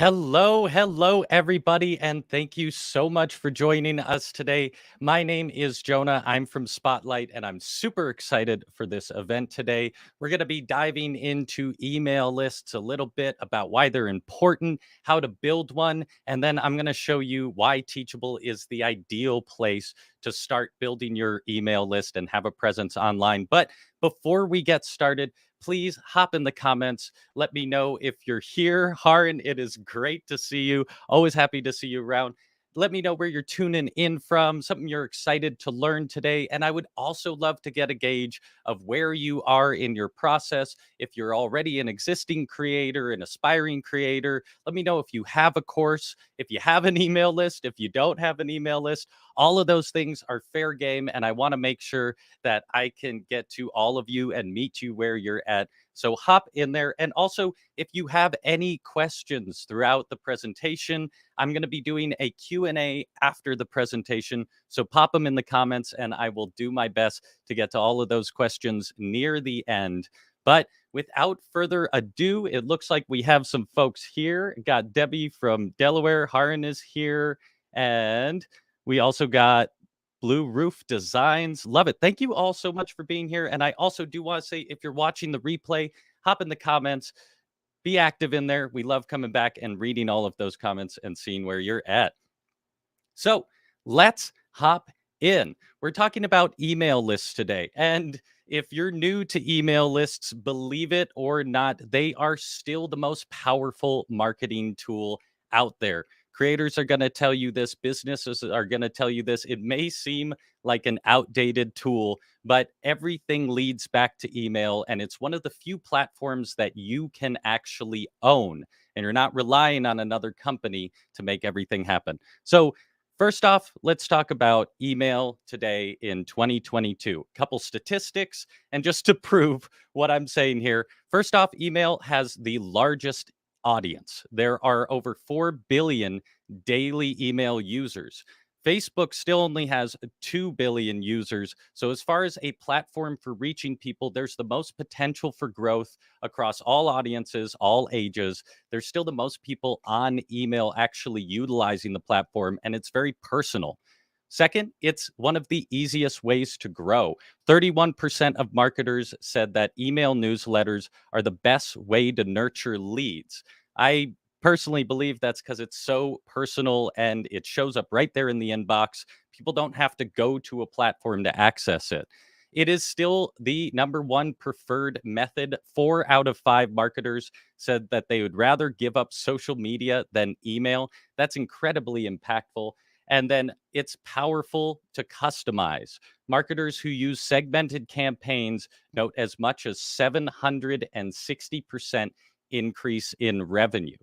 Hello, everybody, and thank you so much for joining us today. My name is Jonah. I'm from Spotlight, and I'm super excited for this event today. We're going to be diving into email lists a little bit about why they're important, how to build one, and then I'm going to show you why Teachable is the ideal place to start building your email list and have a presence online. But before we get started, please hop in the comments. Let me know if you're here. Haran, it is great to see you. Always happy to see you around. Let me know where you're tuning in from, something you're excited to learn today. And I would also love to get a gauge of where you are in your process. If you're already an existing creator, an aspiring creator, let me know if you have a course, if you have an email list, if you don't have an email list. All of those things are fair game. And I want to make sure that I can get to all of you and meet you where you're at. So hop in there. And also, if you have any questions throughout the presentation, I'm going to be doing a Q&A after the presentation. So pop them in the comments and I will do my best to get to all of those questions near the end. But without further ado, it looks like we have some folks here. Got Debbie from Delaware. Haran is here. And we also got Blue Roof Designs. Love it. Thank you all so much for being here. And I also do want to say, if you're watching the replay, hop in the comments, be active in there. We love coming back and reading all of those comments and seeing where you're at. So let's hop in. We're talking about email lists today. And if you're new to email lists, believe it or not, they are still the most powerful marketing tool out there. Creators are going to tell you this, businesses are going to tell you this. It may seem like an outdated tool, but everything leads back to email. And it's one of the few platforms that you can actually own. And you're not relying on another company to make everything happen. So first off, let's talk about email today in 2022. A couple statistics, and just to prove what I'm saying here, first off, email has the largest audience. There are over 4 billion daily email users. Facebook still only has 2 billion users. So, as far as a platform for reaching people, there's the most potential for growth across all audiences, all ages. There's still the most people on email actually utilizing the platform, and it's very personal. Second, it's one of the easiest ways to grow. 31% of marketers said that email newsletters are the best way to nurture leads. I personally believe that's because it's so personal and it shows up right there in the inbox. People don't have to go to a platform to access it. It is still the number one preferred method. 4 out of 5 marketers said that they would rather give up social media than email. That's incredibly impactful. And then it's powerful to customize. Marketers who use segmented campaigns note as much as 760% increase in revenue.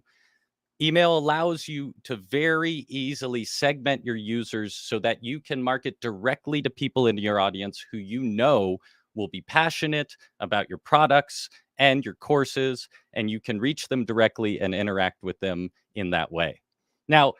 Email allows you to very easily segment your users so that you can market directly to people in your audience who you know will be passionate about your products and your courses, and you can reach them directly and interact with them in that way. Now,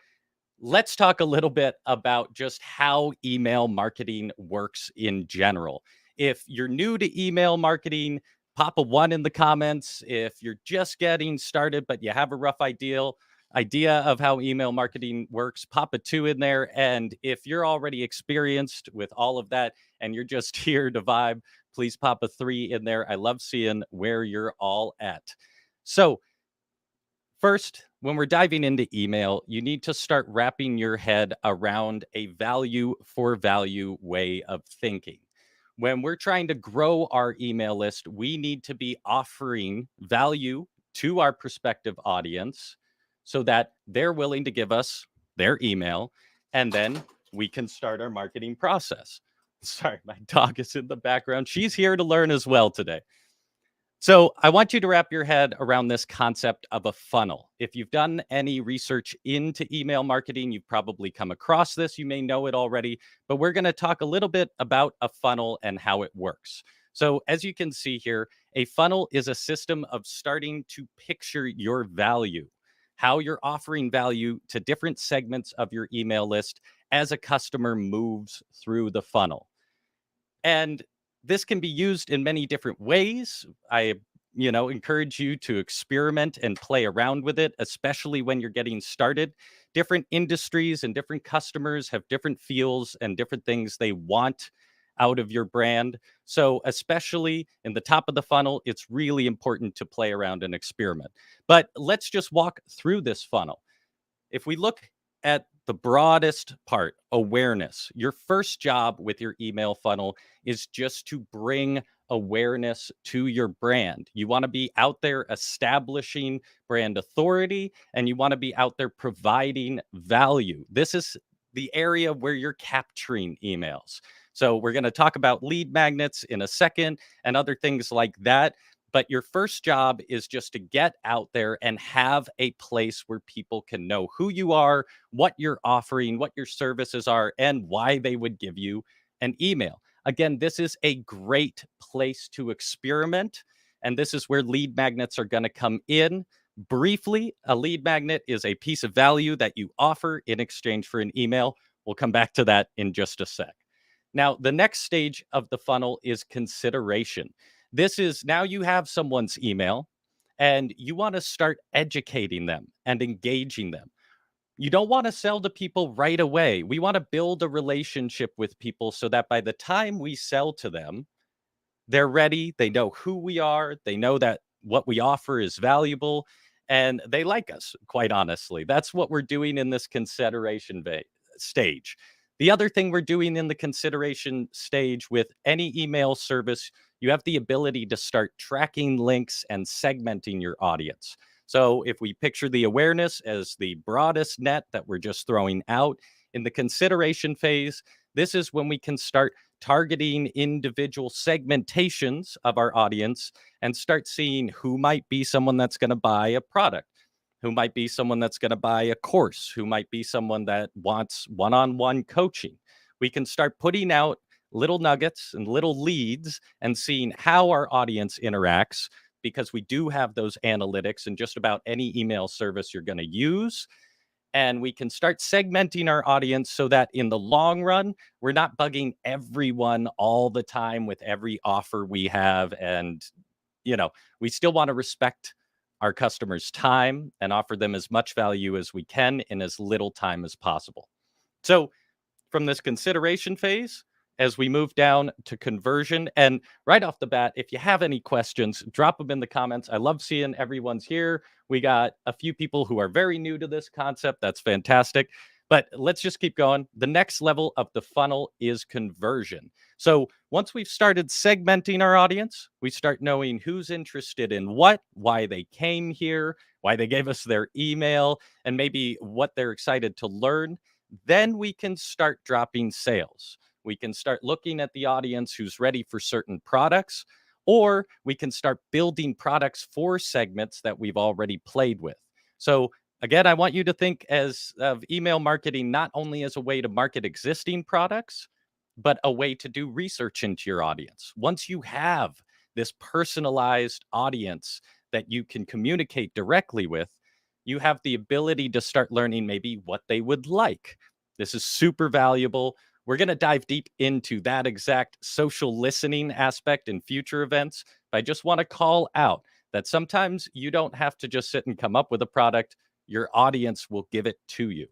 let's talk a little bit about just how email marketing works in general. If you're new to email marketing, pop a 1 in the comments. If you're just getting started but you have a rough idea of how email marketing works, pop a 2 in there. And if you're already experienced with all of that and you're just here to vibe, please pop a 3 in there. I love seeing where you're all at. So first, when we're diving into email, you need to start wrapping your head around a value for value way of thinking. When we're trying to grow our email list, we need to be offering value to our prospective audience so that they're willing to give us their email, and then we can start our marketing process. Sorry, my dog is in the background. She's here to learn as well today. So I want you to wrap your head around this concept of a funnel. If you've done any research into email marketing, you've probably come across this. You may know it already, but we're going to talk a little bit about a funnel and how it works. So as you can see here, a funnel is a system of starting to picture your value, how you're offering value to different segments of your email list as a customer moves through the funnel. And this can be used in many different ways. I encourage you to experiment and play around with it, especially when you're getting started. Different industries and different customers have different feels and different things they want out of your brand. So, especially in the top of the funnel, it's really important to play around and experiment. But let's just walk through this funnel. If we look at the broadest part, awareness, your first job with your email funnel is just to bring awareness to your brand. You want to be out there establishing brand authority, and you want to be out there providing value. This is the area where you're capturing emails. So, we're going to talk about lead magnets in a second and other things like that. But your first job is just to get out there and have a place where people can know who you are, what you're offering, what your services are, and why they would give you an email. Again, this is a great place to experiment. And this is where lead magnets are going to come in. Briefly, a lead magnet is a piece of value that you offer in exchange for an email. We'll come back to that in just a sec. Now, the next stage of the funnel is consideration. This is now you have someone's email and you want to start educating them and engaging them. You don't want to sell to people right away. We want to build a relationship with people so that by the time we sell to them, they're ready. They know who we are. They know that what we offer is valuable and they like us, quite honestly. That's what we're doing in this consideration stage. The other thing we're doing in the consideration stage with any email service, you have the ability to start tracking links and segmenting your audience. So if we picture the awareness as the broadest net that we're just throwing out in the consideration phase, this is when we can start targeting individual segmentations of our audience and start seeing who might be someone that's going to buy a product, who might be someone that's going to buy a course, who might be someone that wants one on one coaching. We can start putting out little nuggets and little leads and seeing how our audience interacts because we do have those analytics in just about any email service you're going to use, and we can start segmenting our audience so that in the long run, we're not bugging everyone all the time with every offer we have. And, you know, we still want to respect our customers' time and offer them as much value as we can in as little time as possible. So, from this consideration phase as we move down to conversion. And right off the bat, if you have any questions, drop them in the comments. I love seeing everyone's here. We got a few people who are very new to this concept. That's fantastic. But let's just keep going. The next level of the funnel is conversion. So once we've started segmenting our audience, we start knowing who's interested in what, why they came here, why they gave us their email, and maybe what they're excited to learn. Then we can start dropping sales. We can start looking at the audience who's ready for certain products, or we can start building products for segments that we've already played with. So, again, I want you to think as of email marketing not only as a way to market existing products, but a way to do research into your audience. Once you have this personalized audience that you can communicate directly with, you have the ability to start learning maybe what they would like. This is super valuable. We're going to dive deep into that exact social listening aspect in future events. But I just want to call out that sometimes you don't have to just sit and come up with a product, your audience will give it to you.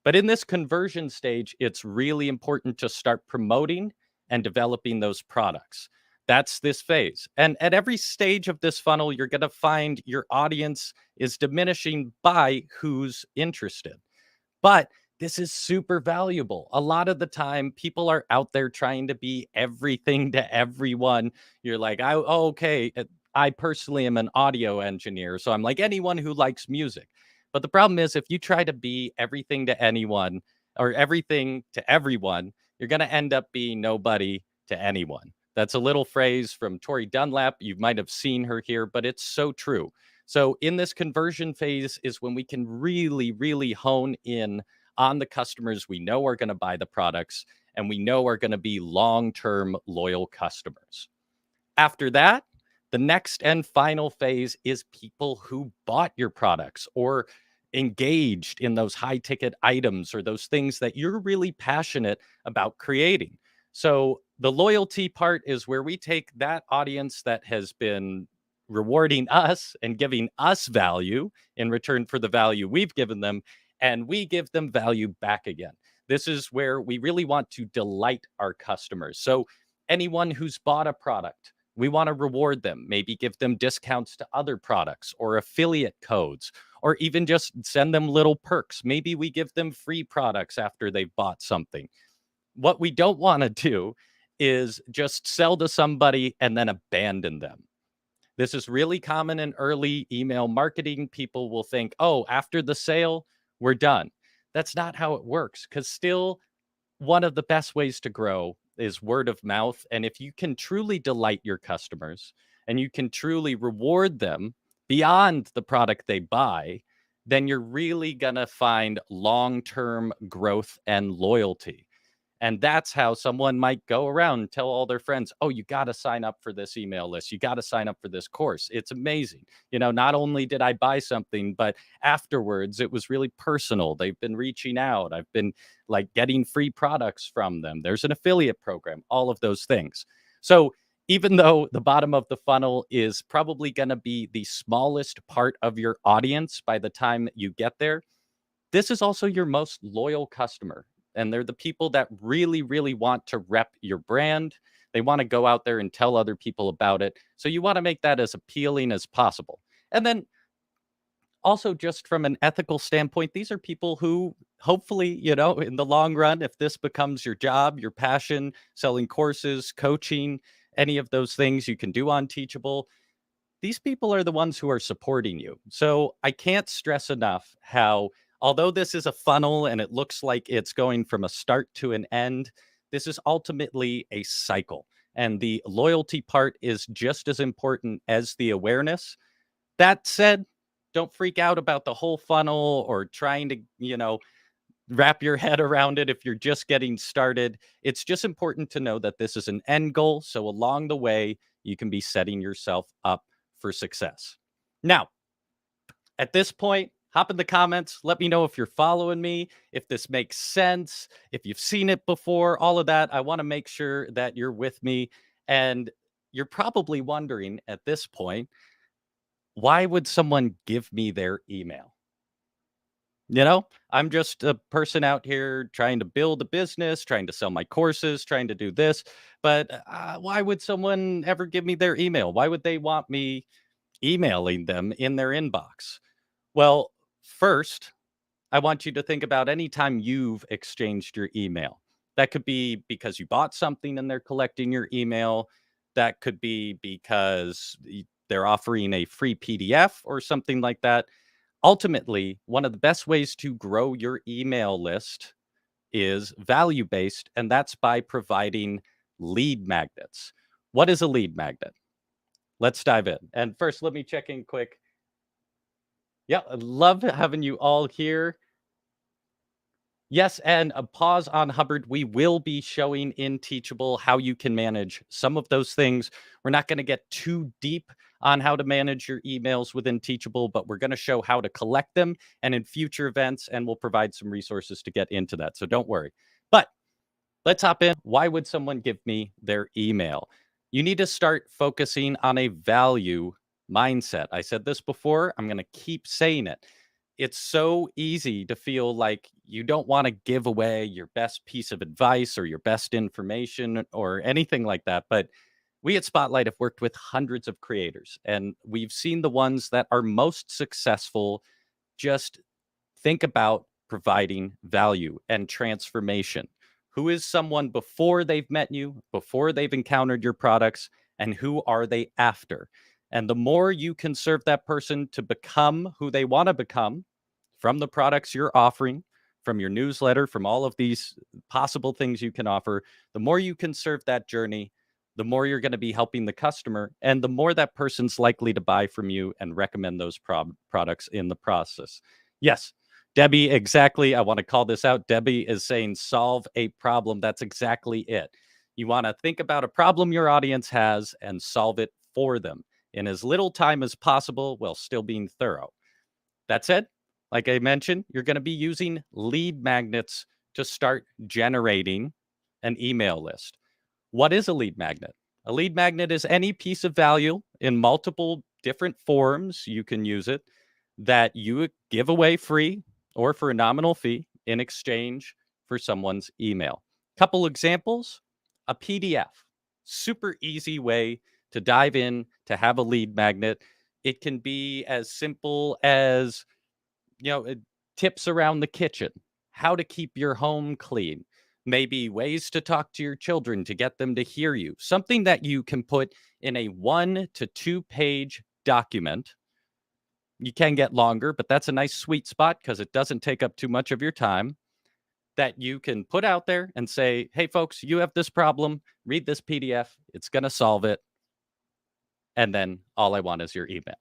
But in this conversion stage, it's really important to start promoting and developing those products. That's this phase. And at every stage of this funnel, you're going to find your audience is diminishing by who's interested. But this is super valuable. A lot of the time, people are out there trying to be everything to everyone. You're like, okay. I personally am an audio engineer. So I'm like anyone who likes music. But the problem is, if you try to be everything to anyone or everything to everyone, you're going to end up being nobody to anyone. That's a little phrase from Tori Dunlap. You might have seen her here, but it's so true. So, in this conversion phase is when we can really, really hone in on the customers we know are going to buy the products and we know are going to be long term loyal customers. After that, the next and final phase is people who bought your products or engaged in those high ticket items or those things that you're really passionate about creating. So, the loyalty part is where we take that audience that has been rewarding us and giving us value in return for the value we've given them, and we give them value back again. This is where we really want to delight our customers. So, anyone who's bought a product, we want to reward them, maybe give them discounts to other products or affiliate codes, or even just send them little perks. Maybe we give them free products after they've bought something. What we don't want to do is just sell to somebody and then abandon them. This is really common in early email marketing. People will think, oh, after the sale, we're done. That's not how it works, because still, one of the best ways to grow is word of mouth. And if you can truly delight your customers and you can truly reward them beyond the product they buy, then you're really going to find long term growth and loyalty. And that's how someone might go around and tell all their friends, oh, you got to sign up for this email list. You got to sign up for this course. It's amazing. Not only did I buy something, but afterwards it was really personal. They've been reaching out. I've been like getting free products from them. There's an affiliate program, all of those things. So even though the bottom of the funnel is probably going to be the smallest part of your audience by the time you get there, this is also your most loyal customer. And they're the people that really, really want to rep your brand. They want to go out there and tell other people about it. So you want to make that as appealing as possible. And then also, just from an ethical standpoint, these are people who hopefully, in the long run, if this becomes your job, your passion, selling courses, coaching, any of those things you can do on Teachable, these people are the ones who are supporting you. So I can't stress enough how, although this is a funnel and it looks like it's going from a start to an end, this is ultimately a cycle. And the loyalty part is just as important as the awareness. That said, don't freak out about the whole funnel or trying to, wrap your head around it if you're just getting started. It's just important to know that this is an end goal. So along the way, you can be setting yourself up for success. Now, at this point, hop in the comments. Let me know if you're following me, if this makes sense, if you've seen it before, all of that. I want to make sure that you're with me. And you're probably wondering at this point, why would someone give me their email? I'm just a person out here trying to build a business, trying to sell my courses, trying to do this. But why would someone ever give me their email? Why would they want me emailing them in their inbox? Well, first, I want you to think about any time you've exchanged your email. That could be because you bought something and they're collecting your email. That could be because they're offering a free PDF or something like that. Ultimately, one of the best ways to grow your email list is value based, and that's by providing lead magnets. What is a lead magnet? Let's dive in. And first, let me check in quick. Yeah, I love having you all here. Yes, and a pause on Hubbard. We will be showing in Teachable how you can manage some of those things. We're not going to get too deep on how to manage your emails within Teachable, but we're going to show how to collect them and in future events, and we'll provide some resources to get into that. So don't worry. But let's hop in. Why would someone give me their email? You need to start focusing on a value mindset. I said this before. I'm going to keep saying it. It's so easy to feel like you don't want to give away your best piece of advice or your best information or anything like that. But we at Spotlight have worked with hundreds of creators, and we've seen the ones that are most successful just think about providing value and transformation. Who is someone before they've met you, before they've encountered your products, and who are they after? And the more you can serve that person to become who they want to become from the products you're offering, from your newsletter, from all of these possible things you can offer, the more you can serve that journey, the more you're going to be helping the customer, and the more that person's likely to buy from you and recommend those products in the process. Yes, Debbie, exactly. I want to call this out. Debbie is saying solve a problem. That's exactly it. You want to think about a problem your audience has and solve it for them in as little time as possible while still being thorough. That said, like I mentioned, you're going to be using lead magnets to start generating an email list. What is a lead magnet? A lead magnet is any piece of value in multiple different forms you can use it that you would give away free or for a nominal fee in exchange for someone's email. Couple examples: a PDF, super easy way to dive in to have a lead magnet. It can be as simple as, tips around the kitchen, how to keep your home clean, maybe ways to talk to your children to get them to hear you, something that you can put in a 1 to 2 page document. You can get longer, but that's a nice sweet spot because it doesn't take up too much of your time, that you can put out there and say, hey, folks, you have this problem. Read this PDF. It's going to solve it. And then all I want is your email.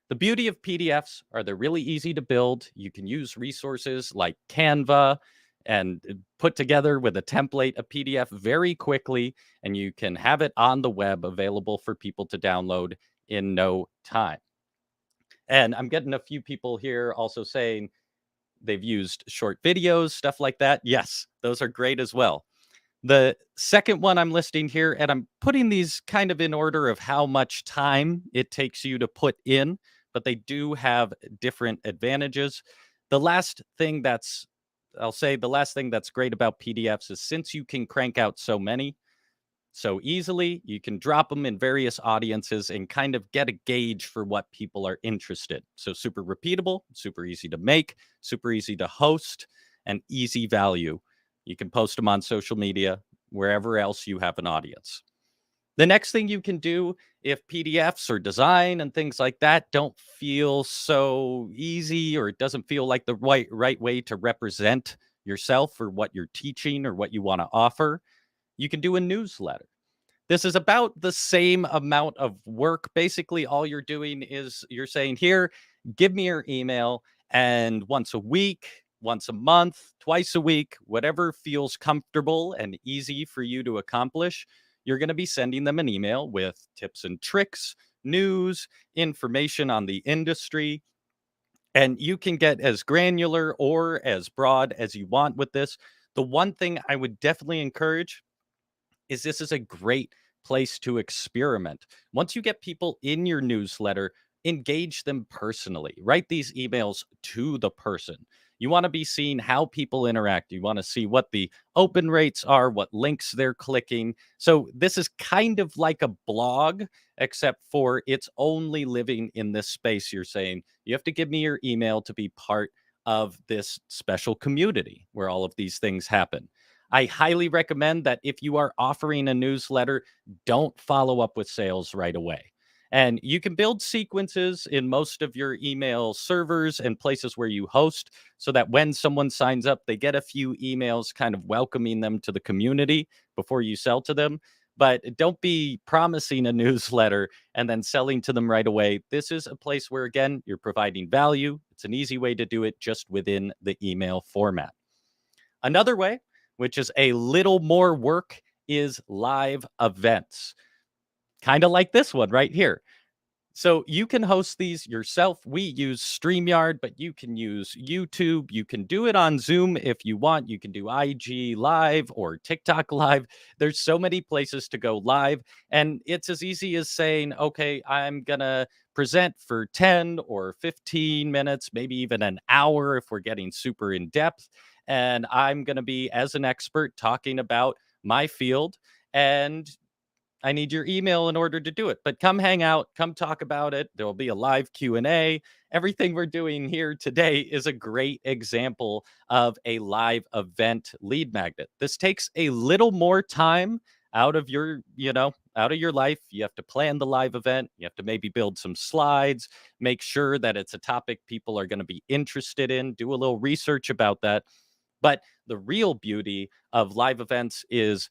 The beauty of PDFs are they're really easy to build. You can use resources like Canva and put together with a template a PDF very quickly, and you can have it on the web available for people to download in no time. And I'm getting a few people here also saying they've used short videos, stuff like that. Yes, those are great as well. The second one I'm listing here, and I'm putting these kind of in order of how much time it takes you to put in, but they do have different advantages. The last thing that's, I'll say, the last thing that's great about PDFs is since you can crank out so many so easily, you can drop them in various audiences and kind of get a gauge for what people are interested. So super repeatable, super easy to make, super easy to host, and easy value. You can post them on social media, wherever else you have an audience. The next thing you can do, if PDFs or design and things like that don't feel so easy, or it doesn't feel like the right way to represent yourself or what you're teaching or what you want to offer, you can do a newsletter. This is about the same amount of work. Basically, all you're doing is you're saying, here, give me your email. And once a week, once a month, twice a week, whatever feels comfortable and easy for you to accomplish, you're going to be sending them an email with tips and tricks, news, information on the industry. And you can get as granular or as broad as you want with this. The one thing I would definitely encourage is this is a great place to experiment. Once you get people in your newsletter, engage them personally. Write these emails to the person. You want to be seeing how people interact. You want to see what the open rates are, what links they're clicking. So this is kind of like a blog, except for it's only living in this space. You're saying you have to give me your email to be part of this special community where all of these things happen. I highly recommend that if you are offering a newsletter, don't follow up with sales right away. And you can build sequences in most of your email servers and places where you host so that when someone signs up, they get a few emails kind of welcoming them to the community before you sell to them. But don't be promising a newsletter and then selling to them right away. This is a place where, again, you're providing value. It's an easy way to do it just within the email format. Another way, which is a little more work, is live events. Kind of like this one right here. So you can host these yourself. We use StreamYard, but you can use YouTube. You can do it on Zoom if you want. You can do IG Live or TikTok Live. There's so many places to go live. And it's as easy as saying, okay, I'm going to present for 10 or 15 minutes, maybe even an hour if we're getting super in depth. And I'm going to be, as an expert, talking about my field. And I need your email in order to do it. But come hang out, come talk about it. There will be a live Q&A. Everything we're doing here today is a great example of a live event lead magnet. This takes a little more time out of your, out of your life. You have to plan the live event. You have to maybe build some slides, make sure that it's a topic people are going to be interested in, do a little research about that. But the real beauty of live events is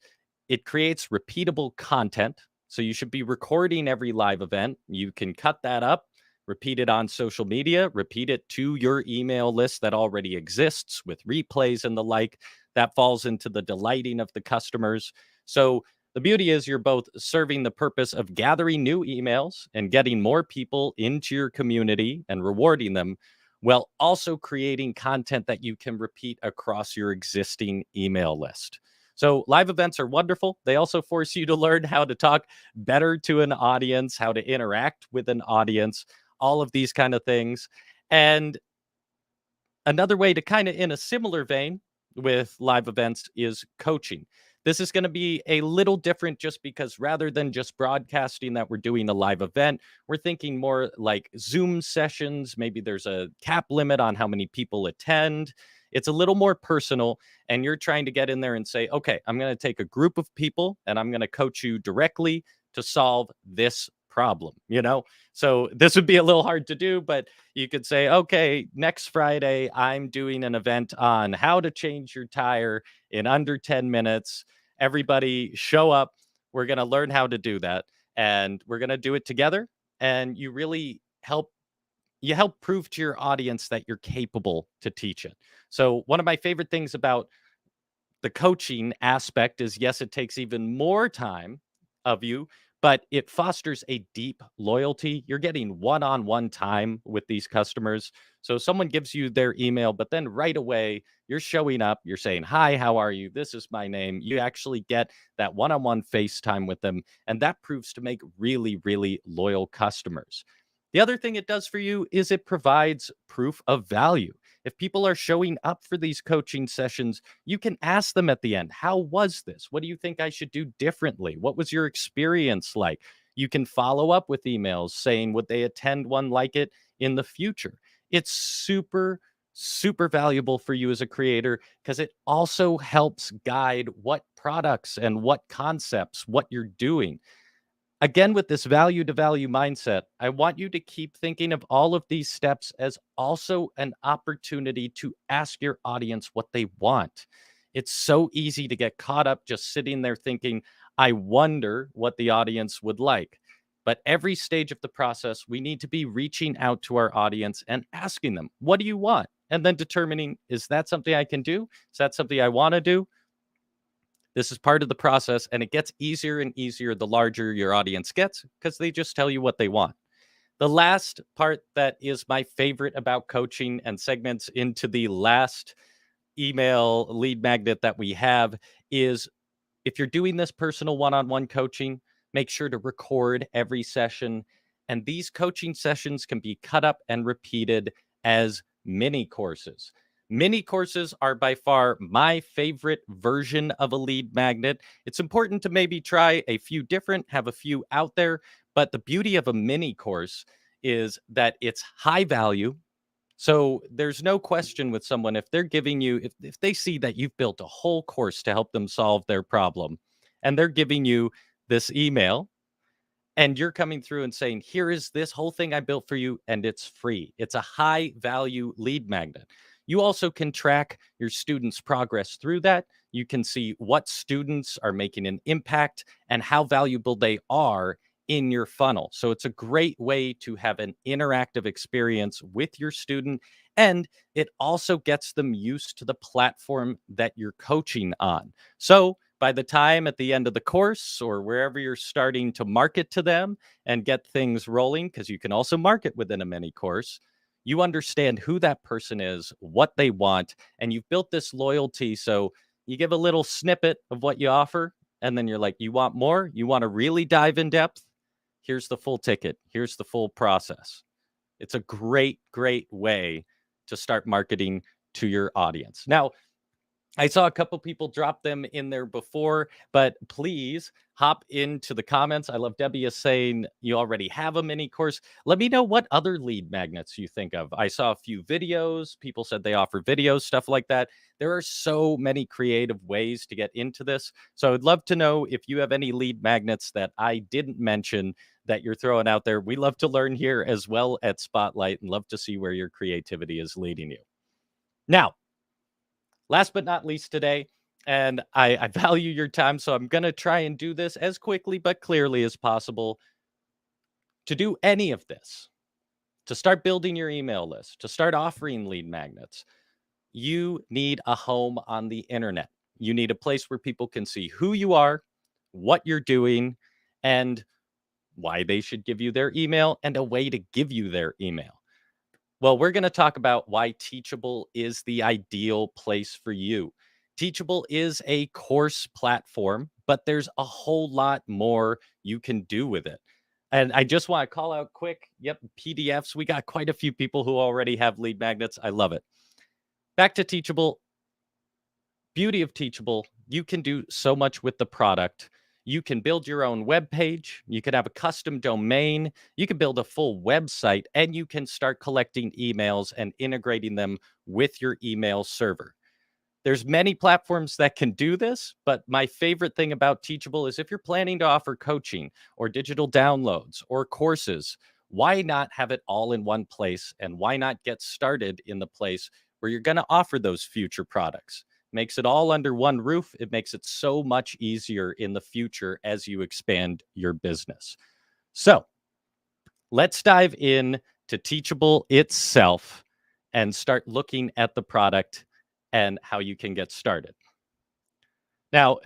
it creates repeatable content. So you should be recording every live event. You can cut that up, repeat it on social media, repeat it to your email list that already exists with replays and the like. That falls into the delighting of the customers. So the beauty is you're both serving the purpose of gathering new emails and getting more people into your community and rewarding them, while also creating content that you can repeat across your existing email list. So live events are wonderful. They also force you to learn how to talk better to an audience, how to interact with an audience, all of these kind of things. And another way to kind of in a similar vein with live events is coaching. This is going to be a little different just because rather than just broadcasting that we're doing a live event, we're thinking more like Zoom sessions. Maybe there's a cap limit on how many people attend. It's a little more personal, and you're trying to get in there and say, okay, I'm going to take a group of people and I'm going to coach you directly to solve this problem, you know? So this would be a little hard to do, but you could say, okay, next Friday, I'm doing an event on how to change your tire in under 10 minutes. Everybody show up. We're going to learn how to do that, and we're going to do it together. And you really help prove to your audience that you're capable to teach it. So one of my favorite things about the coaching aspect is, yes, it takes even more time of you, but it fosters a deep loyalty. You're getting one-on-one time with these customers. So someone gives you their email, but then right away you're showing up, you're saying, "Hi, how are you? This is my name." You actually get that one-on-one FaceTime with them, and that proves to make really, really loyal customers. The other thing it does for you is it provides proof of value. If people are showing up for these coaching sessions, you can ask them at the end, how was this? What do you think I should do differently? What was your experience like? You can follow up with emails saying, would they attend one like it in the future? It's super, super valuable for you as a creator because it also helps guide what products and what concepts, what you're doing. Again, with this value to value mindset, I want you to keep thinking of all of these steps as also an opportunity to ask your audience what they want. It's so easy to get caught up just sitting there thinking, I wonder what the audience would like. But every stage of the process, we need to be reaching out to our audience and asking them, what do you want? And then determining, is that something I can do? Is that something I want to do? This is part of the process, and it gets easier and easier the larger your audience gets because they just tell you what they want. The last part that is my favorite about coaching and segments into the last email lead magnet that we have is, if you're doing this personal one-on-one coaching, make sure to record every session. And these coaching sessions can be cut up and repeated as mini courses. Mini courses are by far my favorite version of a lead magnet. It's important to maybe try a few different, have a few out there. But the beauty of a mini course is that it's high value, so there's no question with someone if they're giving you, if they see that you've built a whole course to help them solve their problem and they're giving you this email and you're coming through and saying, here is this whole thing I built for you and it's free. It's a high value lead magnet. You also can track your students' progress through that. You can see what students are making an impact and how valuable they are in your funnel. So it's a great way to have an interactive experience with your student. And it also gets them used to the platform that you're coaching on. So by the time at the end of the course or wherever you're starting to market to them and get things rolling, because you can also market within a mini course, you understand who that person is, what they want, and you've built this loyalty. So you give a little snippet of what you offer, and then you're like, you want more? You want to really dive in depth? Here's the full ticket. Here's the full process. It's a great, great way to start marketing to your audience. Now, I saw a couple people drop them in there before, but please hop into the comments. I love Debbie is saying you already have a mini course. Let me know what other lead magnets you think of. I saw a few videos. People said they offer videos, stuff like that. There are so many creative ways to get into this. So I'd love to know if you have any lead magnets that I didn't mention that you're throwing out there. We love to learn here as well at Spotlight and love to see where your creativity is leading you. Now, last but not least today, and I value your time, so I'm going to try and do this as quickly but clearly as possible. To do any of this, to start building your email list, to start offering lead magnets, you need a home on the internet. You need a place where people can see who you are, what you're doing, and why they should give you their email, and a way to give you their email. Well, we're going to talk about why Teachable is the ideal place for you. Teachable is a course platform, but there's a whole lot more you can do with it. And I just want to call out quick, yep, PDFs. We got quite a few people who already have lead magnets. I love it. Back to Teachable. Beauty of Teachable, you can do so much with the product. You can build your own web page, you can have a custom domain, you can build a full website, and you can start collecting emails and integrating them with your email server. There's many platforms that can do this, but my favorite thing about Teachable is if you're planning to offer coaching or digital downloads or courses, why not have it all in one place? And why not get started in the place where you're going to offer those future products? Makes it all under one roof. It makes it so much easier in the future as you expand your business. So let's dive in to Teachable itself and start looking at the product and how you can get started. Now,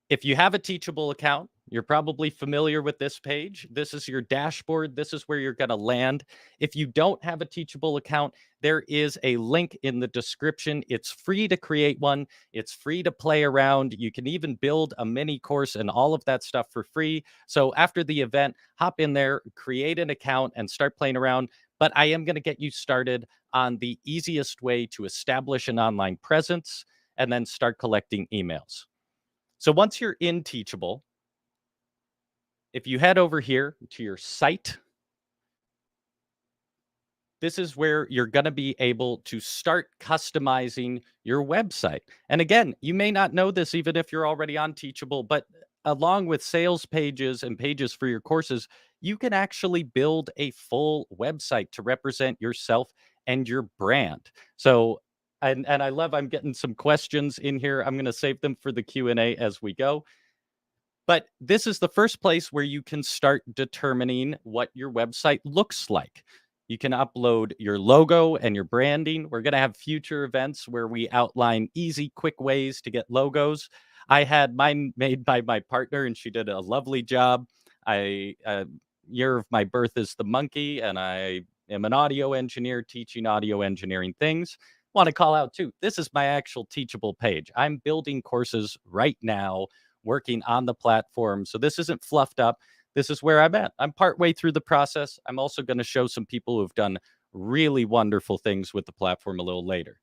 if you have a Teachable account, you're probably familiar with this page. This is your dashboard. This is where you're going to land. If you don't have a Teachable account, there is a link in the description. It's free to create one. It's free to play around. You can even build a mini course and all of that stuff for free. So after the event, hop in there, create an account, and start playing around. But I am going to get you started on the easiest way to establish an online presence and then start collecting emails. So once you're in Teachable, if you head over here to your site, this is where you're going to be able to start customizing your website. And again, you may not know this even if you're already on Teachable, but along with sales pages and pages for your courses, you can actually build a full website to represent yourself and your brand. So, and I love, I'm getting some questions in here. I'm going to save them for the Q&A as we go. But this is the first place where you can start determining what your website looks like. You can upload your logo and your branding. We're going to have future events where we outline easy, quick ways to get logos. I had mine made by my partner, and she did a lovely job. Year of my birth is the monkey, and I am an audio engineer teaching audio engineering things. Want to call out too, this is my actual Teachable page. I'm building courses right now, working on the platform. So this isn't fluffed up. This is where I'm at. I'm partway through the process. I'm also going to show some people who've done really wonderful things with the platform a little later.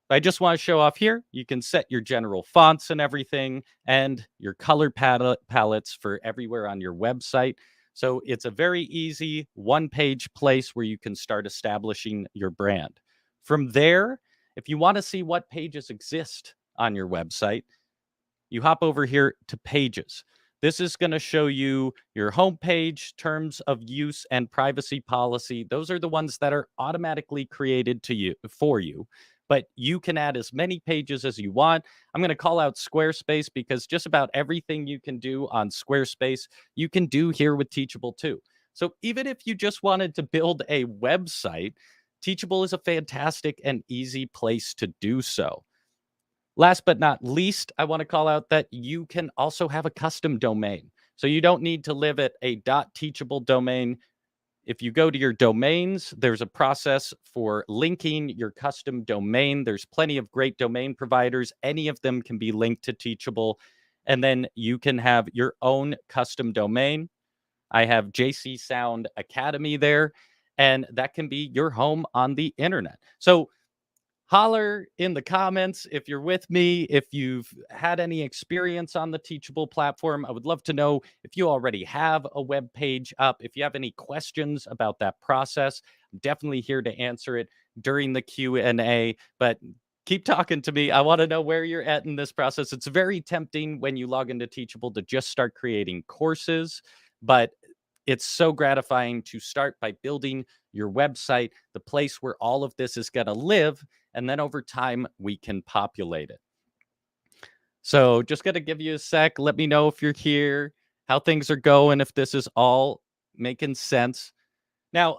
I just want to show off here. You can set your general fonts and everything and your color palettes for everywhere on your website. So it's a very easy one-page place where you can start establishing your brand. From there, if you want to see what pages exist on your website, you hop over here to pages. This is going to show you your homepage, terms of use, and privacy policy. Those are the ones that are automatically created to you for you, but you can add as many pages as you want. I'm going to call out Squarespace because just about everything you can do on Squarespace, you can do here with Teachable too. So even if you just wanted to build a website, Teachable is a fantastic and easy place to do so. Last but not least, I want to call out that you can also have a custom domain. So you don't need to live at a .teachable domain. If you go to your domains, there's a process for linking your custom domain. There's plenty of great domain providers. Any of them can be linked to Teachable. And then you can have your own custom domain. I have JC Sound Academy there, and that can be your home on the internet. So holler in the comments if you're with me, if you've had any experience on the Teachable platform. I would love to know if you already have a web page up. If you have any questions about that process, I'm definitely here to answer it during the Q&A. But keep talking to me. I want to know where you're at in this process. It's very tempting when you log into Teachable to just start creating courses, but it's so gratifying to start by building your website, the place where all of this is going to live. And then over time, we can populate it. So just going to give you a sec. Let me know if you're here, how things are going, if this is all making sense. Now,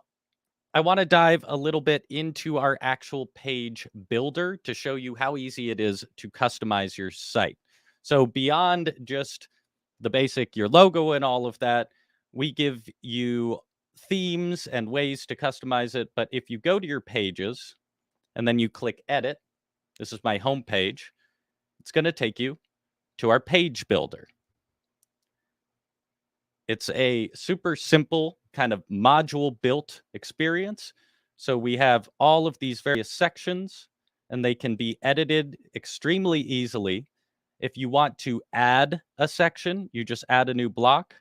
I want to dive a little bit into our actual page builder to show you how easy it is to customize your site. So beyond just the basic, your logo and all of that, we give you themes and ways to customize it. But if you go to your pages and then you click edit, this is my home page. it's going to take you to our page builder. It's a super simple kind of module built experience. So we have all of these various sections, and they can be edited extremely easily. If you want to add a section, you just add a new block,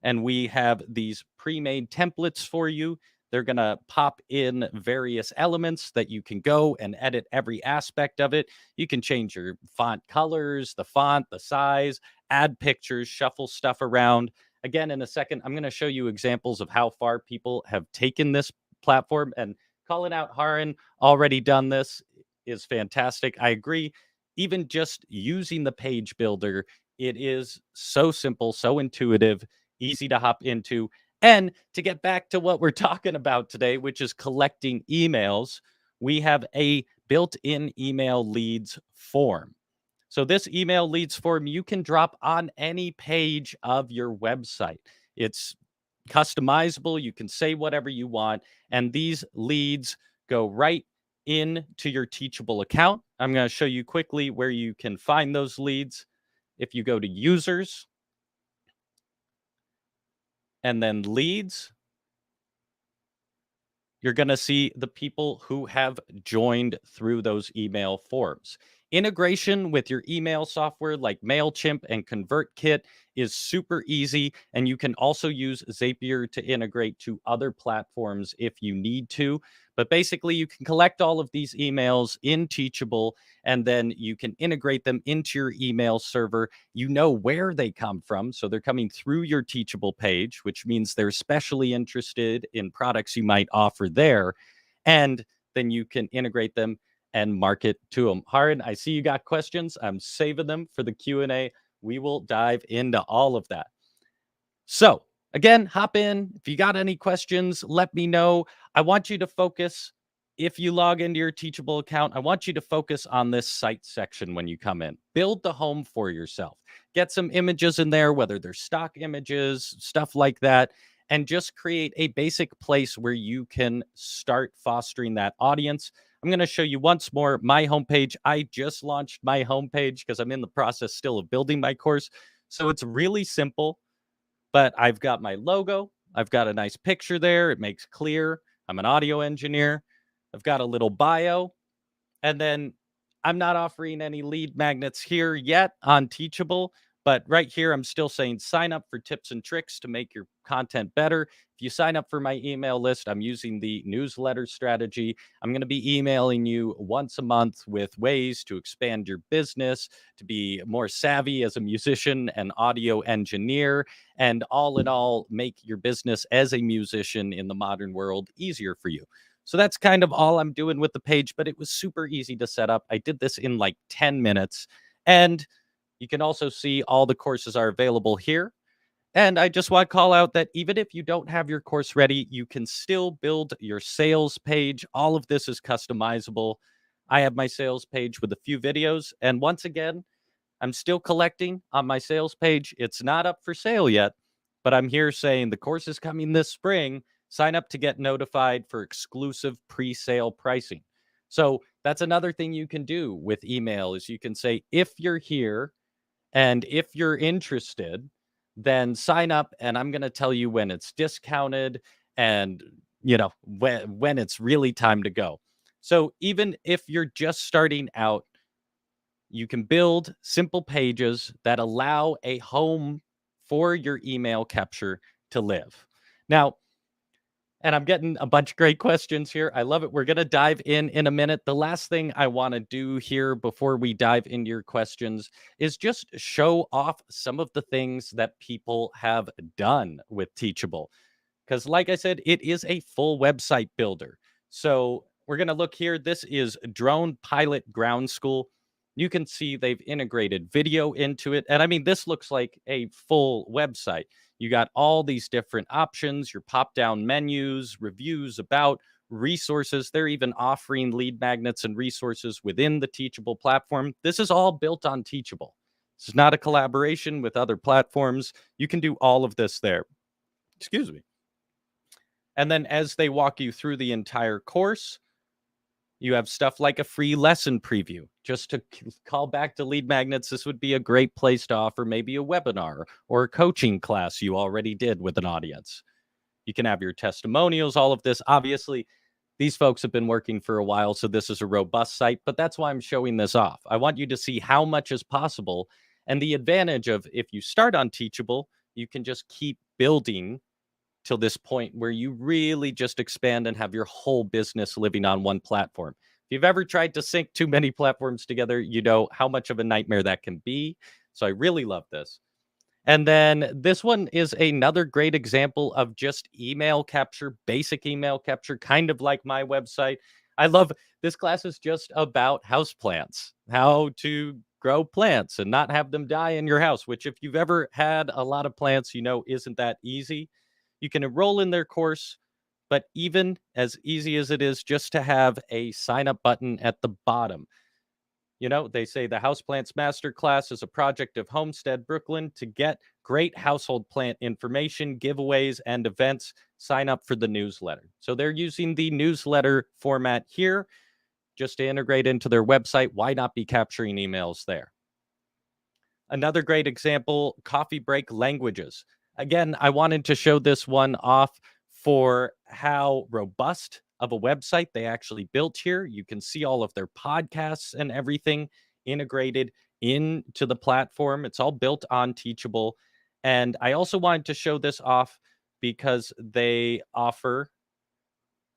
and we have these pre-made templates for you. They're going to pop in various elements that you can go and edit every aspect of it. You can change your font colors, the font, the size, add pictures, shuffle stuff around. Again, in a second, I'm going to show you examples of how far people have taken this platform. And calling out Haran, already done this, is fantastic. I agree. Even just using the page builder, it is so simple, so intuitive, easy to hop into. And to get back to what we're talking about today, which is collecting emails, we have a built-in email leads form. So this email leads form you can drop on any page of your website. It's customizable. You can say whatever you want. And these leads go right into your Teachable account. I'm going to show you quickly where you can find those leads. If you go to users and then leads, you're going to see the people who have joined through those email forms. Integration with your email software like Mailchimp and ConvertKit is super easy. And you can also use Zapier to integrate to other platforms if you need to. But basically, you can collect all of these emails in Teachable, and then you can integrate them into your email server. You know where they come from. So they're coming through your Teachable page, which means they're especially interested in products you might offer there. And then you can integrate them and market to them. Haran, I see you got questions. I'm saving them for the Q&A. We will dive into all of that. So again, hop in. If you got any questions, let me know. I want you to focus. If you log into your Teachable account, I want you to focus on this site section when you come in. Build the home for yourself. Get some images in there, whether they're stock images, stuff like that, and just create a basic place where you can start fostering that audience. I'm going to show you once more my homepage. I just launched my homepage because I'm in the process still of building my course. So it's really simple, but I've got my logo. I've got a nice picture there. It makes clear I'm an audio engineer. I've got a little bio. And then I'm not offering any lead magnets here yet on Teachable, but right here, I'm still saying sign up for tips and tricks to make your content better. If you sign up for my email list, I'm using the newsletter strategy. I'm going to be emailing you once a month with ways to expand your business, to be more savvy as a musician and audio engineer, and all in all, make your business as a musician in the modern world easier for you. So that's kind of all I'm doing with the page, but it was super easy to set up. I did this in like 10 minutes. And you can also see all the courses are available here. And I just want to call out that even if you don't have your course ready, you can still build your sales page. All of this is customizable. I have my sales page with a few videos. And once again, I'm still collecting on my sales page. It's not up for sale yet, but I'm here saying the course is coming this spring. Sign up to get notified for exclusive pre-sale pricing. So that's another thing you can do with email is you can say, if you're here and if you're interested, then sign up and I'm going to tell you when it's discounted and when it's really time to go. So even if you're just starting out, you can build simple pages that allow a home for your email capture to live. Now, and I'm getting a bunch of great questions here. I love it. We're going to dive in a minute. The last thing I want to do here before we dive into your questions is just show off some of the things that people have done with Teachable. Because like I said, it is a full website builder. So we're going to look here. This is Drone Pilot Ground School. You can see they've integrated video into it. And I mean, this looks like a full website. You got all these different options, your pop-down menus, reviews, about, resources. They're even offering lead magnets and resources within the Teachable platform. This is all built on Teachable. This is not a collaboration with other platforms. You can do all of this there. Excuse me. And then as they walk you through the entire course, You have stuff like a free lesson preview. Just to call back to lead magnets, this would be a great place to offer maybe a webinar or a coaching class you already did with an audience. You can have your testimonials, all of this. Obviously, these folks have been working for a while, so this is a robust site, but that's why I'm showing this off. I want you to see how much is possible and the advantage of if you start on Teachable, you can just keep building till this point where you really just expand and have your whole business living on one platform. If you've ever tried to sync too many platforms together, you know how much of a nightmare that can be. So I really love this. And then this one is another great example of just email capture, basic email capture, kind of like my website. I love this class is just about houseplants, how to grow plants and not have them die in your house, which if you've ever had a lot of plants, you know, isn't that easy. You can enroll in their course, but even as easy as it is just to have a sign up button at the bottom, you know, they say the Houseplants Masterclass is a project of Homestead, Brooklyn. To get great household plant information, giveaways, and events, sign up for the newsletter. So they're using the newsletter format here just to integrate into their website. Why not be capturing emails there? Another great example, coffee break languages. Again, I wanted to show this one off for how robust of a website they actually built here. You can see all of their podcasts and everything integrated into the platform. It's all built on Teachable. And I also wanted to show this off because they offer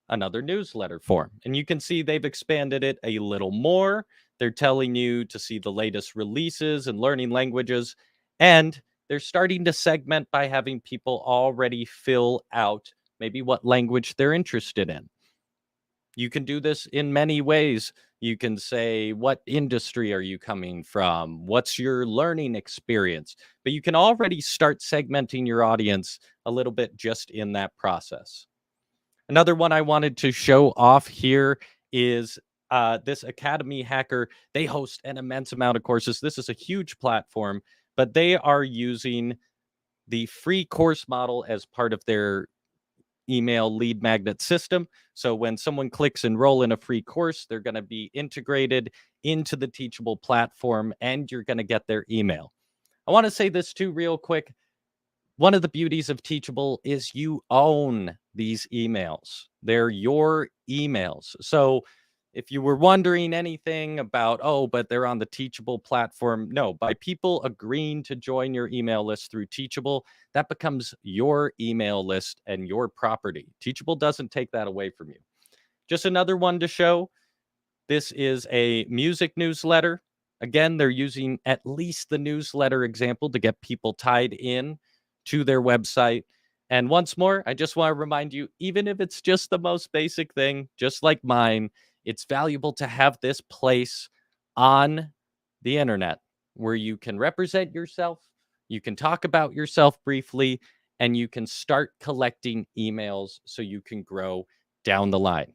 another newsletter form. And you can see they've expanded it a little more. They're telling you to see the latest releases and learning languages. And they're starting to segment by having people already fill out maybe what language they're interested in. You can do this in many ways. You can say, what industry are you coming from? What's your learning experience? But you can already start segmenting your audience a little bit just in that process. Another one I wanted to show off here is this Academy Hacker. They host an immense amount of courses. This is a huge platform, but they are using the free course model as part of their email lead magnet system. So when someone clicks enroll in a free course, they're going to be integrated into the Teachable platform and you're going to get their email. I want to say this too, real quick. One of the beauties of Teachable is you own these emails. They're your emails. So if you were wondering anything about, oh, but they're on the Teachable platform, no, by people agreeing to join your email list through Teachable, that becomes your email list and your property. Teachable doesn't take that away from you. Just another one to show. This is a music newsletter. Again, they're using at least the newsletter example to get people tied in to their website. And once more, I just want to remind you, even if it's just the most basic thing, just like mine, it's valuable to have this place on the internet where you can represent yourself, you can talk about yourself briefly, and you can start collecting emails so you can grow down the line.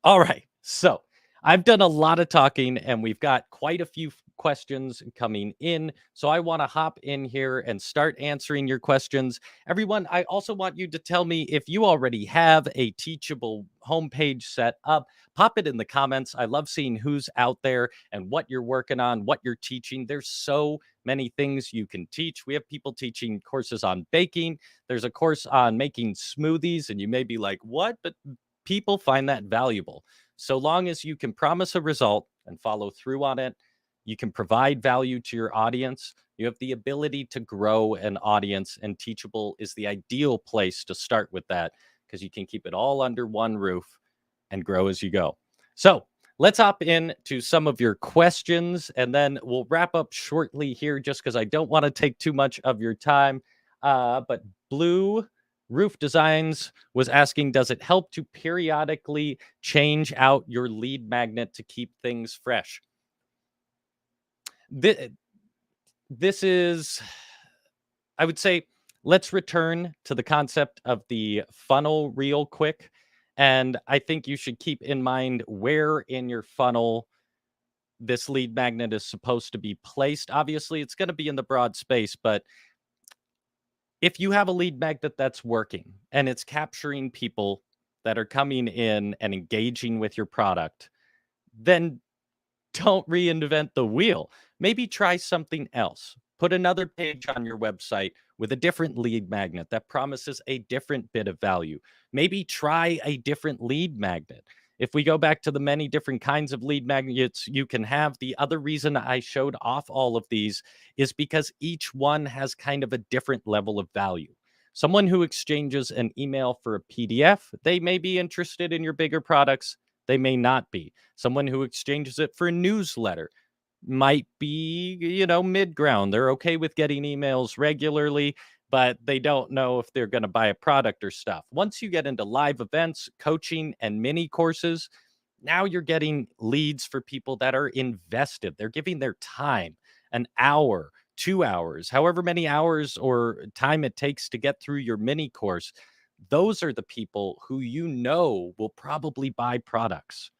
All right. So I've done a lot of talking and we've got quite a few questions coming in. So I want to hop in here and start answering your questions. Everyone, I also want you to tell me if you already have a Teachable homepage set up. Pop it in the comments. I love seeing who's out there and what you're working on, what you're teaching. There's so many things you can teach. We have people teaching courses on baking. There's a course on making smoothies, and you may be like, what? But people find that valuable. So long as you can promise a result and follow through on it, you can provide value to your audience. You have the ability to grow an audience, and Teachable is the ideal place to start with that because you can keep it all under one roof and grow as you go. So let's hop in to some of your questions and then we'll wrap up shortly here just because I don't want to take too much of your time. But Blue Roof Designs was asking, does it help to periodically change out your lead magnet to keep things fresh? This is, I would say, let's return to the concept of the funnel real quick. And I think you should keep in mind where in your funnel this lead magnet is supposed to be placed. Obviously, it's going to be in the broad space, but if you have a lead magnet that's working and it's capturing people that are coming in and engaging with your product, then don't reinvent the wheel. Maybe try something else. Put another page on your website with a different lead magnet that promises a different bit of value. Maybe try a different lead magnet. If we go back to the many different kinds of lead magnets you can have, the other reason I showed off all of these is because each one has kind of a different level of value. Someone who exchanges an email for a PDF, they may be interested in your bigger products. They may not be. Someone who exchanges it for a newsletter might be, mid ground. They're okay with getting emails regularly, but they don't know if they're going to buy a product or stuff. Once you get into live events, coaching, and mini courses, now you're getting leads for people that are invested. They're giving their time, an hour, 2 hours, however many hours or time it takes to get through your mini course. Those are the people who will probably buy products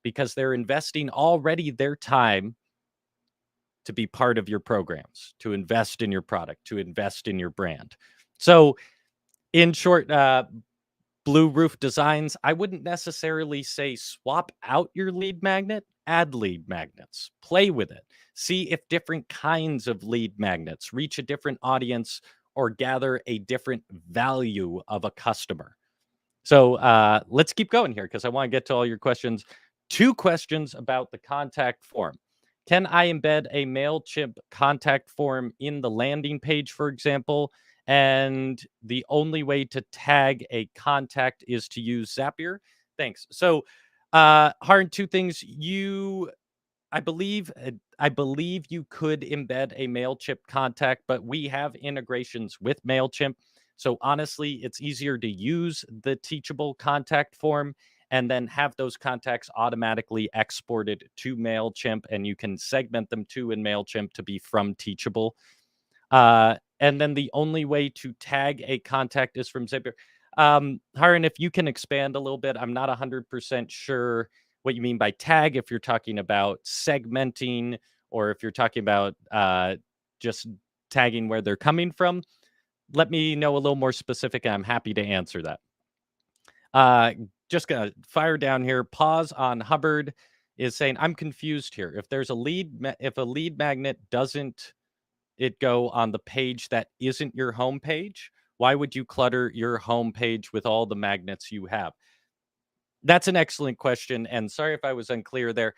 because they're investing already their time to be part of your programs, to invest in your product, to invest in your brand. So, in short, Blue Roof Designs, I wouldn't necessarily say swap out your lead magnet, add lead magnets, play with it, see if different kinds of lead magnets reach a different audience or gather a different value of a customer. So let's keep going here because I want to get to all your questions. 2 questions about the contact form. Can I embed a Mailchimp contact form in the landing page, for example? And the only way to tag a contact is to use Zapier. Thanks. So, Harn, 2 things. I believe you could embed a Mailchimp contact, but we have integrations with Mailchimp. So honestly, it's easier to use the teachable contact form and then have those contacts automatically exported to Mailchimp, and you can segment them too in Mailchimp to be from Teachable. And then the only way to tag a contact is from Zapier. Haran, if you can expand a little bit, I'm not 100% sure what you mean by tag, if you're talking about segmenting or if you're talking about just tagging where they're coming from. Let me know a little more specific, and I'm happy to answer that. Uh, just gonna fire down here. Pause on Hubbard is saying, I'm confused here. If there's if a lead magnet doesn't it go on the page that isn't your home page? Why would you clutter your home page with all the magnets you have? That's an excellent question. And sorry if I was unclear there.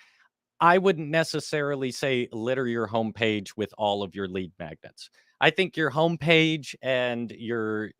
I wouldn't necessarily say litter your homepage with all of your lead magnets. I think your homepage and your,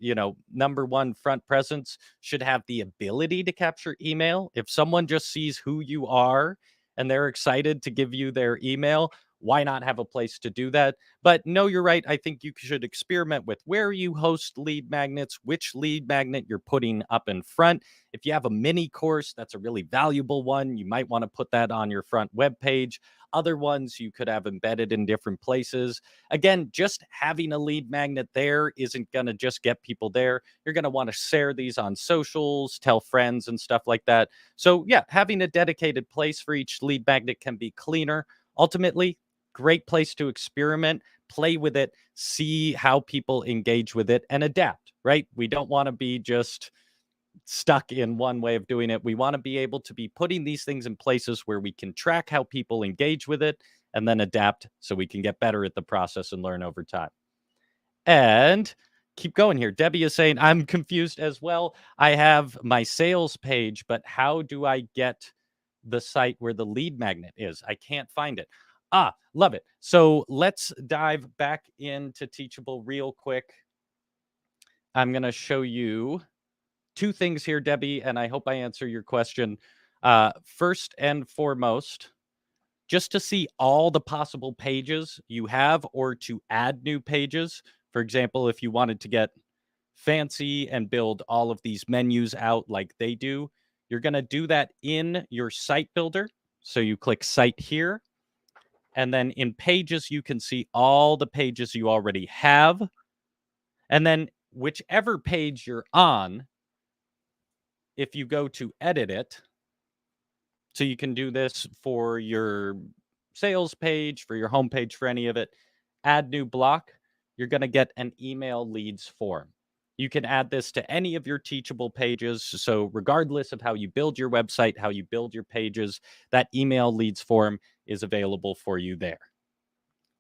number one front presence should have the ability to capture email. If someone just sees who you are and they're excited to give you their email, why not have a place to do that? But no, you're right. I think you should experiment with where you host lead magnets, which lead magnet you're putting up in front. If you have a mini course, that's a really valuable one. You might want to put that on your front web page. Other ones you could have embedded in different places. Again, just having a lead magnet there isn't going to just get people there. You're going to want to share these on socials, tell friends and stuff like that. So, yeah, having a dedicated place for each lead magnet can be cleaner. Ultimately, great place to experiment, play with it, see how people engage with it, and adapt, right? We don't want to be just stuck in one way of doing it. We want to be able to be putting these things in places where we can track how people engage with it and then adapt so we can get better at the process and learn over time. And keep going here. Debbie is saying, I'm confused as well. I have my sales page, but how do I get the site where the lead magnet is? I can't find it. Love it. So let's dive back into Teachable real quick. I'm going to show you 2 things here, Debbie, and I hope I answer your question. First and foremost, just to see all the possible pages you have or to add new pages. For example, if you wanted to get fancy and build all of these menus out like they do, you're going to do that in your site builder. So you click site here. And then in pages, you can see all the pages you already have. And then whichever page you're on, if you go to edit it, so you can do this for your sales page, for your homepage, for any of it, add new block, you're going to get an email leads form. You can add this to any of your Teachable pages. So, regardless of how you build your website, how you build your pages, that email leads form is available for you there.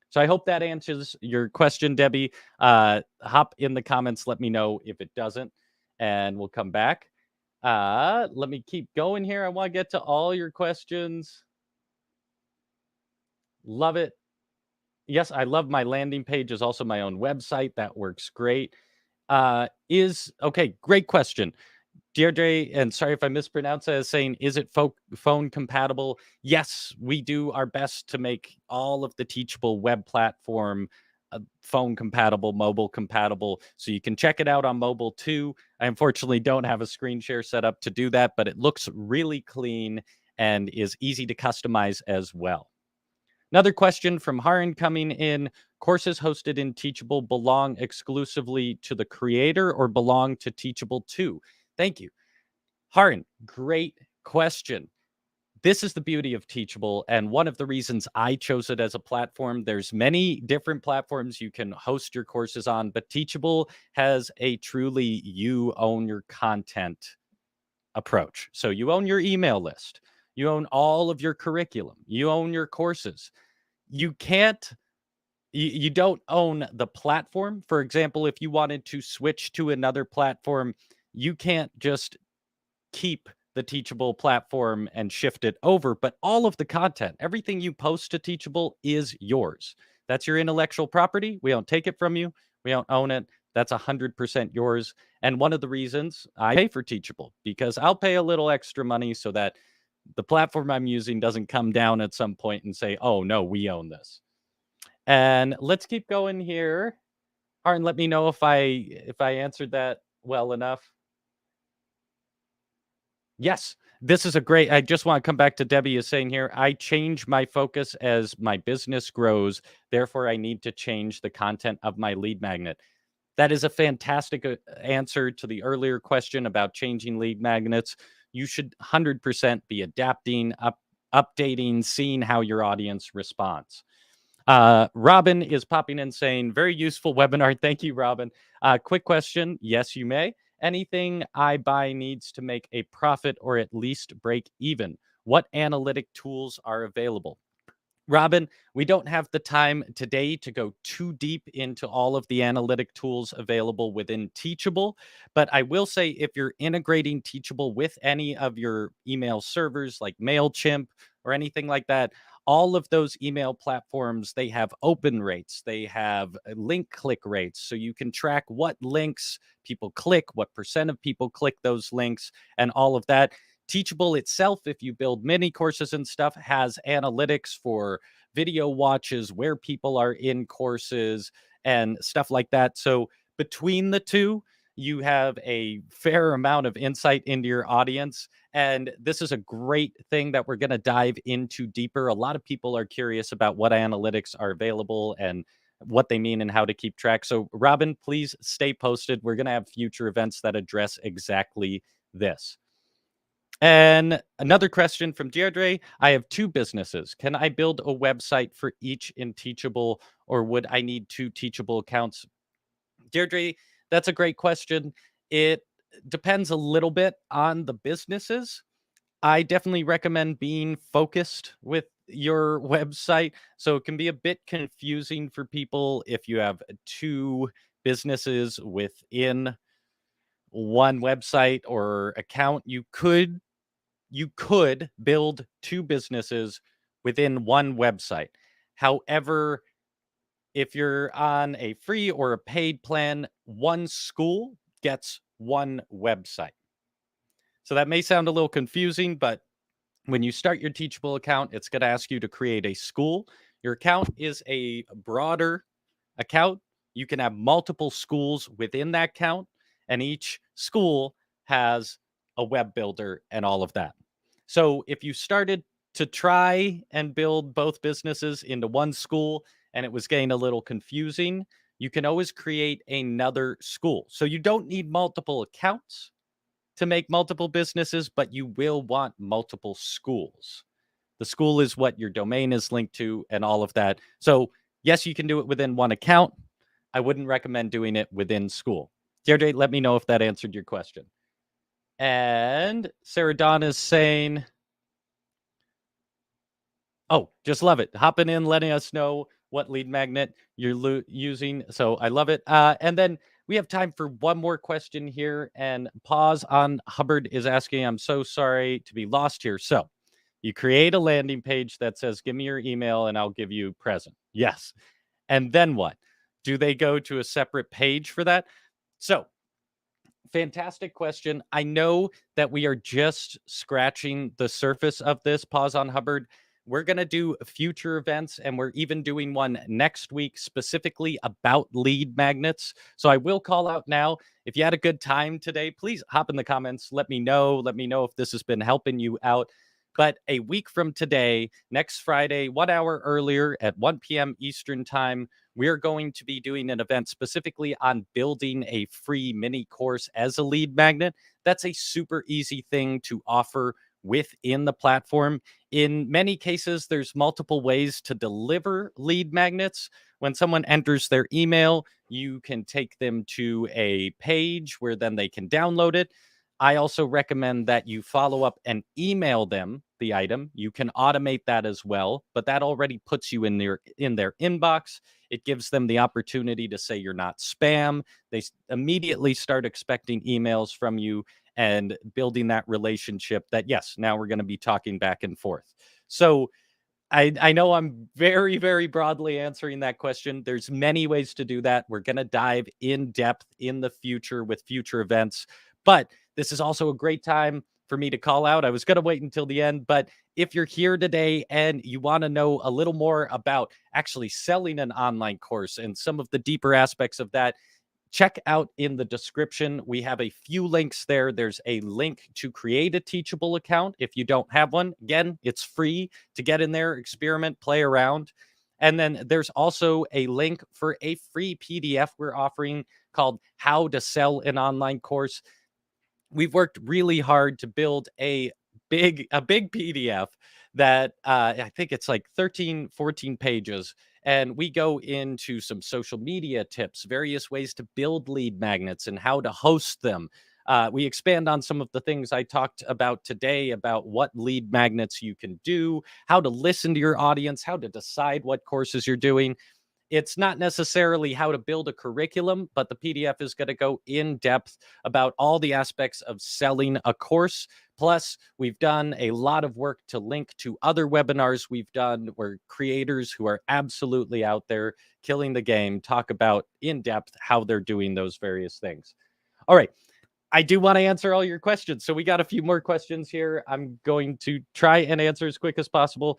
So, I hope that answers your question, Debbie. Hop in the comments, let me know if it doesn't, and we'll come back. Let me keep going here. I want to get to all your questions. Love it. Yes, I love my landing page is also my own website. That works great. Is okay, great question. Deirdre, and sorry if I mispronounce it, is saying, is it phone compatible? Yes, we do our best to make all of the Teachable web platform phone compatible, mobile compatible. So you can check it out on mobile too. I unfortunately don't have a screen share set up to do that, but it looks really clean and is easy to customize as well. Another question from Haran coming in. Courses hosted in Teachable belong exclusively to the creator or belong to Teachable too? Thank you. Haran, great question. This is the beauty of Teachable, and one of the reasons I chose it as a platform. There's many different platforms you can host your courses on, but Teachable has a truly you own your content approach. So you own your email list, you own all of your curriculum, you own your courses. You can't you don't own the platform. For example, if you wanted to switch to another platform, you can't just keep the Teachable platform and shift it over, but all of the content, everything you post to Teachable is yours. That's your intellectual property. We don't take it from you. We don't own it. That's 100% yours. And one of the reasons I pay for Teachable, because I'll pay a little extra money so that the platform I'm using doesn't come down at some point and say, oh no, we own this. And let's keep going here. Arn, let me know if I answered that well enough. Yes, this is a great. I just want to come back to Debbie is saying here. I change my focus as my business grows. Therefore, I need to change the content of my lead magnet. That is a fantastic answer to the earlier question about changing lead magnets. You should 100% be adapting, updating, seeing how your audience responds. Robin is popping in saying, very useful webinar. Thank you, Robin. Quick question. Yes, you may. Anything I buy needs to make a profit or at least break even. What analytic tools are available? Robin, we don't have the time today to go too deep into all of the analytic tools available within Teachable, but I will say if you're integrating Teachable with any of your email servers like Mailchimp or anything like that, all of those email platforms, they have open rates, they have link click rates, so you can track what links people click, what percent of people click those links, and all of that. Teachable itself, if you build mini courses and stuff, has analytics for video watches, where people are in courses, and stuff like that. So between the two, you have a fair amount of insight into your audience. And this is a great thing that we're going to dive into deeper. A lot of people are curious about what analytics are available and what they mean and how to keep track. So, Robin, please stay posted. We're going to have future events that address exactly this. And another question from Deirdre. I have two businesses. Can I build a website for each in Teachable, or would I need two Teachable accounts? Deirdre, that's a great question. It depends a little bit on the businesses. I definitely recommend being focused with your website. So it can be a bit confusing for people if you have two businesses within one website or account. You could build two businesses within one website. However, if you're on a free or a paid plan, one school gets one website. So that may sound a little confusing, but when you start your Teachable account, it's going to ask you to create a school. Your account is a broader account. You can have multiple schools within that account, and each school has a web builder and all of that. So if you started to try and build both businesses into one school and it was getting a little confusing, you can always create another school. So you don't need multiple accounts to make multiple businesses, but you will want multiple schools. The school is what your domain is linked to and all of that. So, yes, you can do it within one account. I wouldn't recommend doing it within school. Deirdre, let me know if that answered your question. And Sarah Dawn is saying, oh, just love it. Hopping in, letting us know what lead magnet you're using. So I love it. And then we have time for one more question here. And Pause on Hubbard is asking, I'm so sorry to be lost here. So you create a landing page that says, give me your email and I'll give you present. Yes. And then what? Do they go to a separate page for that? So fantastic question. I know that we are just scratching the surface of this. Pause on Hubbard. We're going to do future events, and we're even doing one next week specifically about lead magnets. So I will call out now. If you had a good time today, please hop in the comments. Let me know. Let me know if this has been helping you out. But a week from today, next Friday, 1 hour earlier at 1 p.m. Eastern Time, we're going to be doing an event specifically on building a free mini course as a lead magnet. That's a super easy thing to offer within the platform. In many cases, there's multiple ways to deliver lead magnets. When someone enters their email, you can take them to a page where then they can download it. I also recommend that you follow up and email them the item. You can automate that as well, but that already puts you in their inbox. It gives them the opportunity to say you're not spam. They immediately start expecting emails from you and building that relationship that, yes, now we're going to be talking back and forth. So I know I'm very, very broadly answering that question. There's many ways to do that. We're going to dive in depth in the future with future events. But this is also a great time for me to call out. I was going to wait until the end, but if you're here today and you want to know a little more about actually selling an online course and some of the deeper aspects of that, check out in the description. We have a few links there. There's a link to create a Teachable account if you don't have one. Again, it's free to get in there, experiment, play around. And then there's also a link for a free PDF we're offering called How to Sell an Online Course. We've worked really hard to build a big PDF that I think it's like 13, 14 pages. And we go into some social media tips, various ways to build lead magnets and how to host them. We expand on some of the things I talked about today about what lead magnets you can do, how to listen to your audience, how to decide what courses you're doing. It's not necessarily how to build a curriculum, but the PDF is going to go in depth about all the aspects of selling a course. Plus, we've done a lot of work to link to other webinars we've done where creators who are absolutely out there killing the game talk about in depth how they're doing those various things. All right. I do want to answer all your questions. So we got a few more questions here. I'm going to try and answer as quick as possible.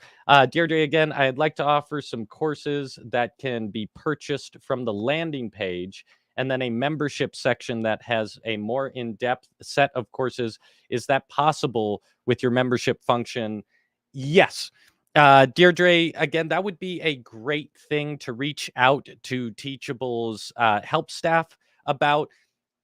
Deirdre, again, I'd like to offer some courses that can be purchased from the landing page and then a membership section that has a more in-depth set of courses. Is that possible with your membership function? Yes. Deirdre, again, that would be a great thing to reach out to Teachable's help staff about.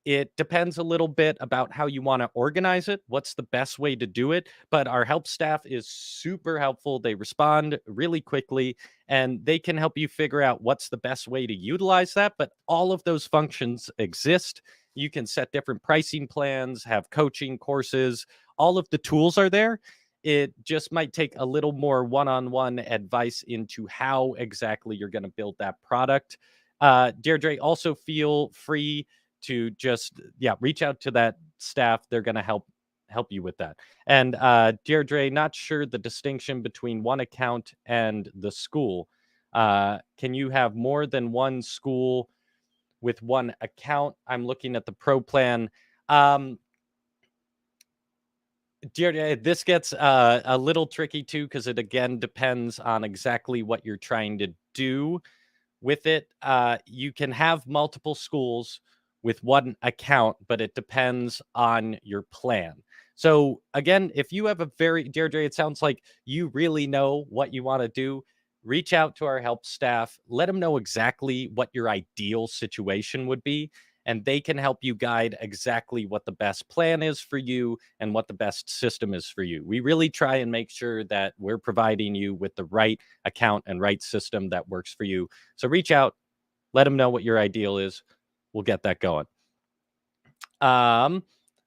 It depends a little bit about how you want to organize it, what's the best way to do it. But our help staff is super helpful. They respond really quickly and they can help you figure out what's the best way to utilize that. But all of those functions exist. You can set different pricing plans, have coaching courses, all of the tools are there. It just might take a little more one on one advice into how exactly you're going to build that product. Deirdre, also feel free to just reach out to that staff. They're going to help you with that. And Deirdre, not sure the distinction between one account and the school. Can you have more than one school with one account? I'm looking at the pro plan. Deirdre, this gets a little tricky too because it again depends on exactly what you're trying to do with it. You can have multiple schools with one account, but it depends on your plan. So again, if you have a very Deirdre, it sounds like you really know what you want to do. Reach out to our help staff. Let them know exactly what your ideal situation would be, and they can help you guide exactly what the best plan is for you and what the best system is for you. We really try and make sure that we're providing you with the right account and right system that works for you. So reach out, let them know what your ideal is. We'll get that going. Um,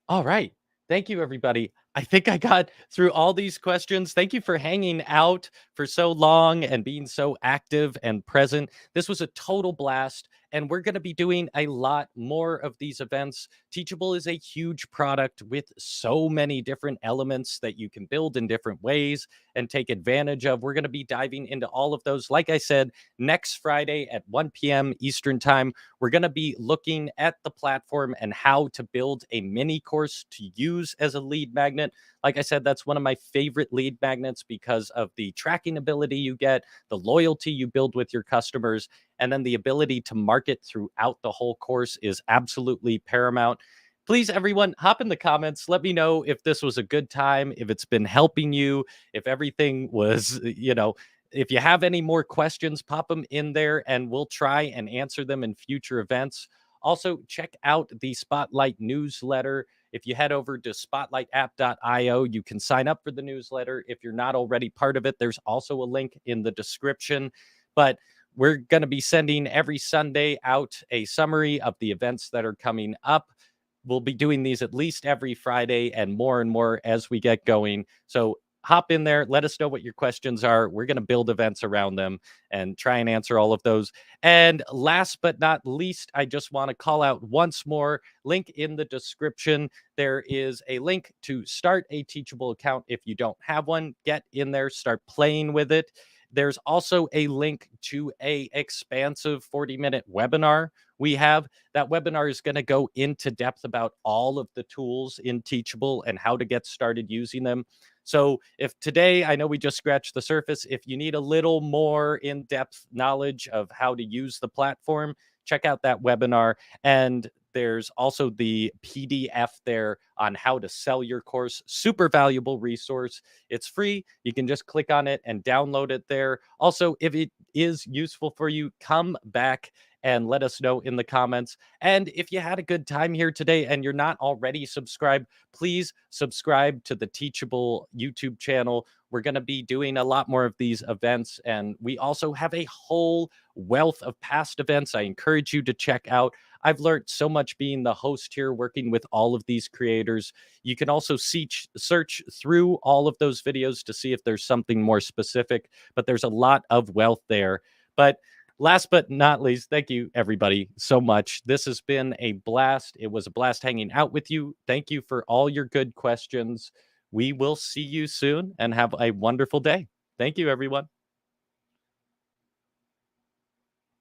all right. Thank you, everybody. I think I got through all these questions. Thank you for hanging out for so long and being so active and present. This was a total blast, and we're going to be doing a lot more of these events. Teachable is a huge product with so many different elements that you can build in different ways and take advantage of. We're going to be diving into all of those. Like I said, next Friday at 1 p.m. Eastern Time, we're going to be looking at the platform and how to build a mini course to use as a lead magnet. Like I said, that's one of my favorite lead magnets because of the tracking ability you get, the loyalty you build with your customers, and then the ability to market throughout the whole course is absolutely paramount. Please, everyone, hop in the comments. Let me know if this was a good time, if it's been helping you, if everything was, if you have any more questions, pop them in there and we'll try and answer them in future events. Also, check out the Spotlight newsletter. If you head over to spotlightapp.io, you can sign up for the newsletter. If you're not already part of it, there's also a link in the description. But we're going to be sending every Sunday out a summary of the events that are coming up. We'll be doing these at least every Friday and more as we get going. So hop in there. Let us know what your questions are. We're going to build events around them and try and answer all of those. And last but not least, I just want to call out once more, link in the description. There is a link to start a Teachable account. If you don't have one, get in there, start playing with it. There's also a link to a expansive 40-minute webinar we have. That webinar is going to go into depth about all of the tools in Teachable and how to get started using them. So if today, I know we just scratched the surface, if you need a little more in-depth knowledge of how to use the platform, check out that webinar. And there's also the PDF there on how to sell your course. Super valuable resource. It's free. You can just click on it and download it there. Also, if it is useful for you, come back and let us know in the comments. And if you had a good time here today and you're not already subscribed, please subscribe to the Teachable YouTube channel. We're going to be doing a lot more of these events, and we also have a whole wealth of past events I encourage you to check out. I've learned so much being the host here, working with all of these creators. You can also search through all of those videos to see if there's something more specific, but there's a lot of wealth there. But last but not least, thank you everybody so much. This has been a blast. It was a blast hanging out with you. Thank you for all your good questions. We will see you soon and have a wonderful day. Thank you, everyone.